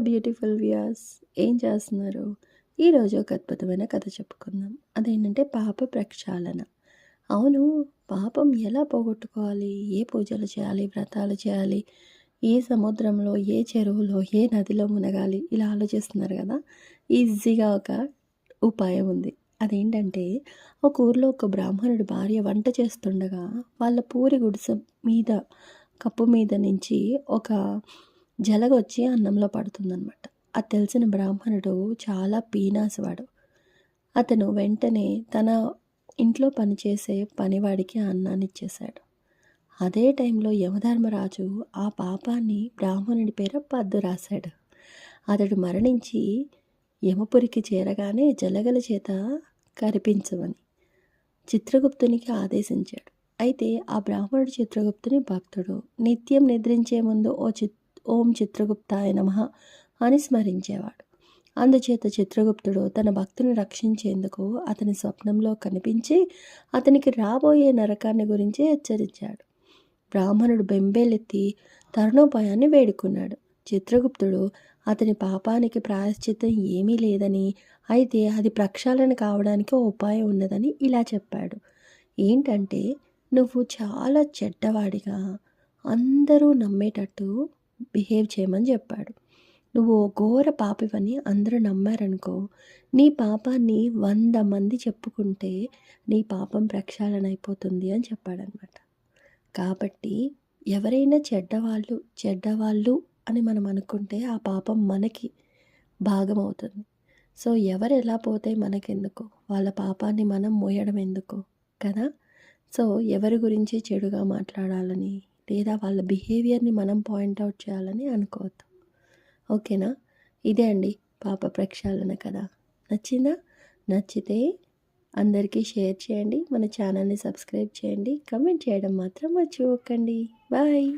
Beautiful viewers, ఏం చేస్తున్నారు? ఈరోజు ఒక అద్భుతమైన కథ చెప్పుకుందాం. అదేంటంటే పాప ప్రక్షాళన. అవును, పాపం ఎలా పోగొట్టుకోవాలి? ఏ పూజలు చేయాలి? వ్రతాలు చేయాలి? ఏ సముద్రంలో, ఏ చెరువులో, ఏ నదిలో మునగాలి? ఇలా ఆలోచిస్తున్నారు కదా! ఈజీగా ఒక ఉపాయం ఉంది. అదేంటంటే ఒక ఊర్లో ఒక బ్రాహ్మణుడి భార్య వంట చేస్తుండగా వాళ్ళ పూరి గుడిసె మీద కప్పు మీద నుంచి ఒక జలగొచ్చి అన్నంలో పడుతుందనమాట. అది తెలిసిన బ్రాహ్మణుడు చాలా పీనాసివాడు. అతను వెంటనే తన ఇంట్లో పనిచేసే పనివాడికి ఆ అన్నాన్ని ఇచ్చేశాడు. అదే టైంలో యమధర్మరాజు ఆ పాపాన్ని బ్రాహ్మణుడి పేర పద్దు రాశాడు. అతడు మరణించి యమపురికి చేరగానే జలగల చేత కరిపించమని చిత్రగుప్తునికి ఆదేశించాడు. అయితే ఆ బ్రాహ్మణుడు చిత్రగుప్తుని భక్తుడు. నిత్యం నిద్రించే ముందు ఓం చిత్రగుప్తాయ నమః అని స్మరించేవాడు. అందుచేత చిత్రగుప్తుడు తన భక్తుని రక్షించేందుకు అతని స్వప్నంలో కనిపించి అతనికి రాబోయే నరకాన్ని గురించి హెచ్చరించాడు. బ్రాహ్మణుడు బెంబేలెత్తి తరుణోపాయాన్ని వేడుకున్నాడు. చిత్రగుప్తుడు అతని పాపానికి ప్రాయశ్చిత్తం ఏమీ లేదని, అయితే అది ప్రక్షాళన కావడానికి ఓ ఉపాయం ఉన్నదని ఇలా చెప్పాడు. ఏంటంటే, నువ్వు చాలా చెడ్డవాడిగా అందరూ నమ్మేటట్టు బిహేవ్ చేయమని చెప్పాడు. నువ్వు ఓ ఘోర పాపివని అందరూ నమ్మారనుకో, నీ పాపాన్ని 100 మంది చెప్పుకుంటే నీ పాపం ప్రక్షాళన అయిపోతుంది అని చెప్పాడనమాట. కాబట్టి ఎవరైనా చెడ్డవాళ్ళు అని మనం అనుకుంటే ఆ పాపం మనకి భాగమవుతుంది. సో ఎవరు ఎలా పోతే మనకెందుకు? వాళ్ళ పాపాన్ని మనం మోయడం ఎందుకు కదా! సో ఎవరి గురించి చెడుగా మాట్లాడాలని లేదా వాళ్ళ బిహేవియర్‌ని మనం పాయింట్ ఔట్ చేయాలని అనుకోవద్దు. ఓకేనా? ఇదే అండి పాప ప్రక్షాళన కథ. నచ్చిందా? నచ్చితే అందరికీ షేర్ చేయండి. మన ఛానల్‌ని సబ్స్క్రైబ్ చేయండి. కామెంట్ చేయడం మాత్రం మర్చిపోకండి. బాయ్.